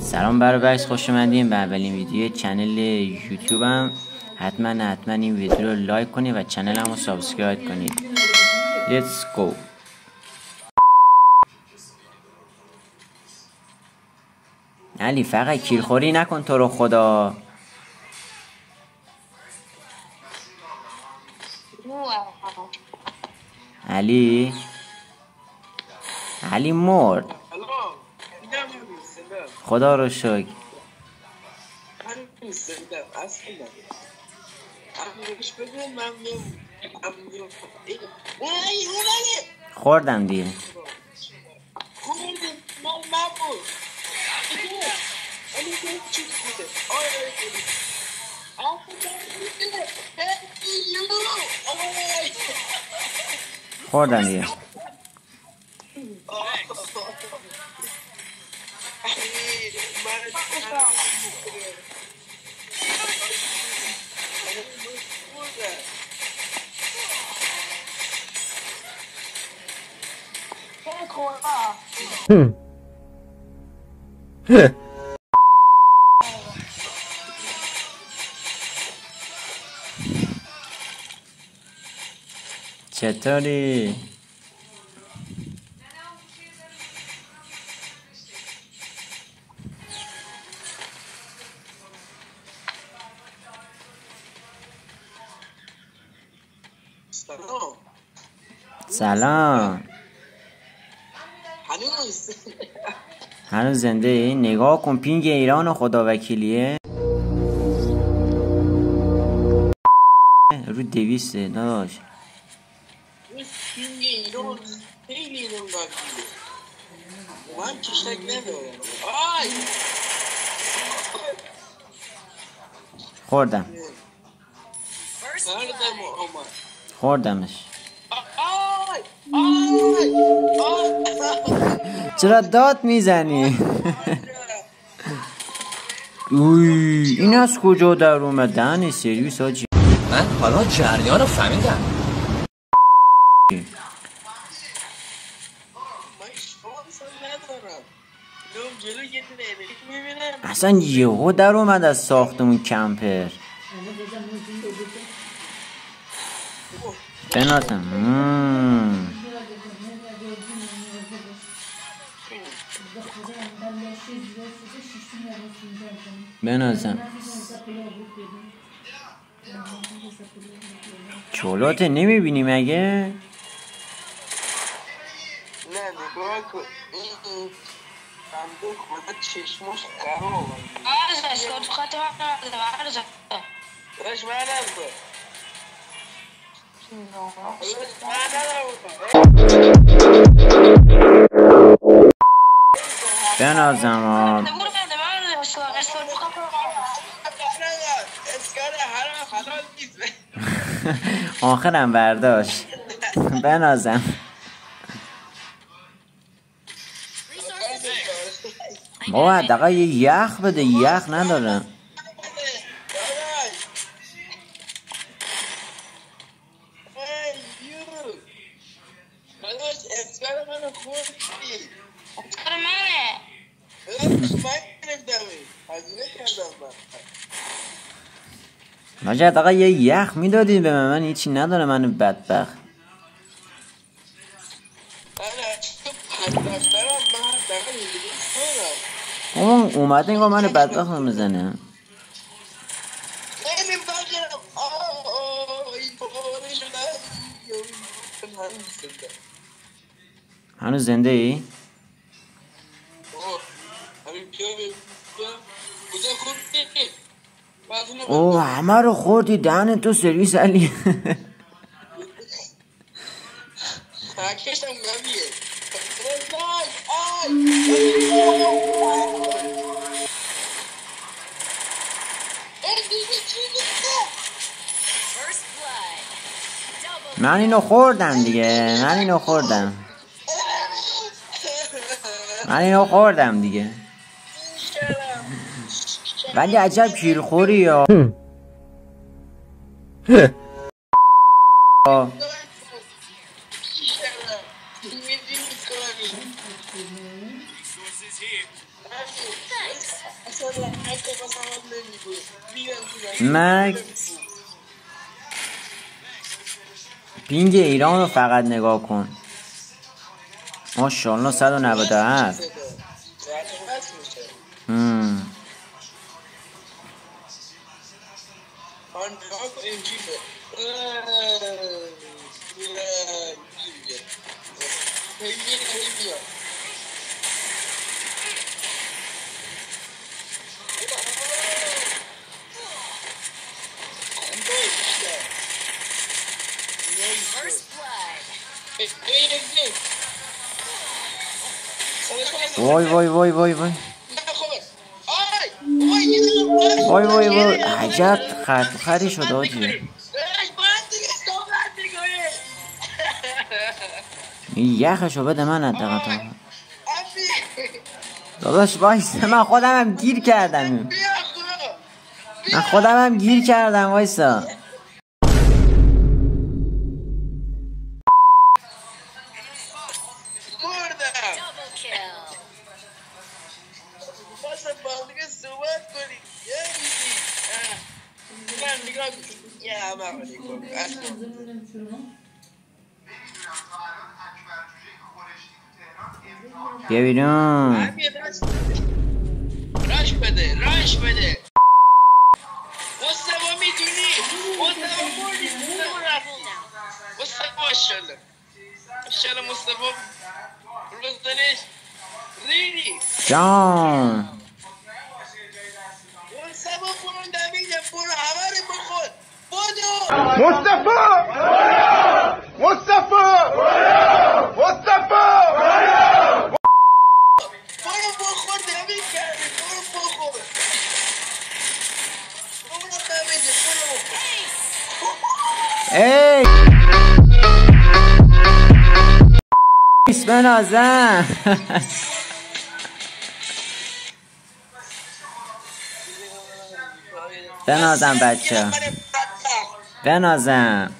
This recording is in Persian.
سلام برابرش، خوش اومدین به اولین ویدیو چنل یوتیوبم. حتما این ویدیو رو لایک کنید و چنلم رو سابسکرایب کنید. لیتس گو. علی فقط کیلخوری نکن تو رو خدا. علی مرد. خدا رو شکر. خوردم دیگه. خوردم دیگه. چطوری؟ سلام. هنوز زنده ای؟ نگاه کن پینگ ایران خدا وکیلیه رو 200 داداش. پینگ ایران خیلی ایران وکیلیه من چشتک ندارم. خوردمش. چرا داد میزنی؟ اوی این از کجا در اومدن سرویس آجی؟ من حالا جریان رو فهمیدم. اصلا یهو در اومد از ساختمون کمپر. بنازم چولات نمیبینی مگه؟ نه نگاه کن این بنده خدا چشماش خراب باش منم بنازم آخرم برداشت. بنازم بابا حداقل یه یخ بده. یخ ندارم. ماجه حداقل یه یخ میدادی به من هیچی نداره. من بدبخت. اومده اینگاه من بدبخت میزنه. هنوز زنده ای؟ اوه همه رو خوردی دهن تو سرویس علی. من اینو خوردم دیگه. من اینو خوردم دیگه. ولی عجب کیلخوری یا مکس پینگ ایران رو فقط نگاه کن. ماشاءالله 197. وای وای وای وای وای وای وای وای عجب خری شد آجی. یخشو بده من حداقل. داداش وایسا من خودم هم گیر کردم. وایسا. بیا بیرون. راش بده مصطفی میتونی مصطفی مردی مصطفی ماشاءالله مصطفی روزدنش ریدی جان مصطفی برون دمیده برو همه رو بخور بودو مصطفی برو بخور دمید کردی برو بخور برو دمیده برو بخور ای بنازم. بنازم بچه بنازم.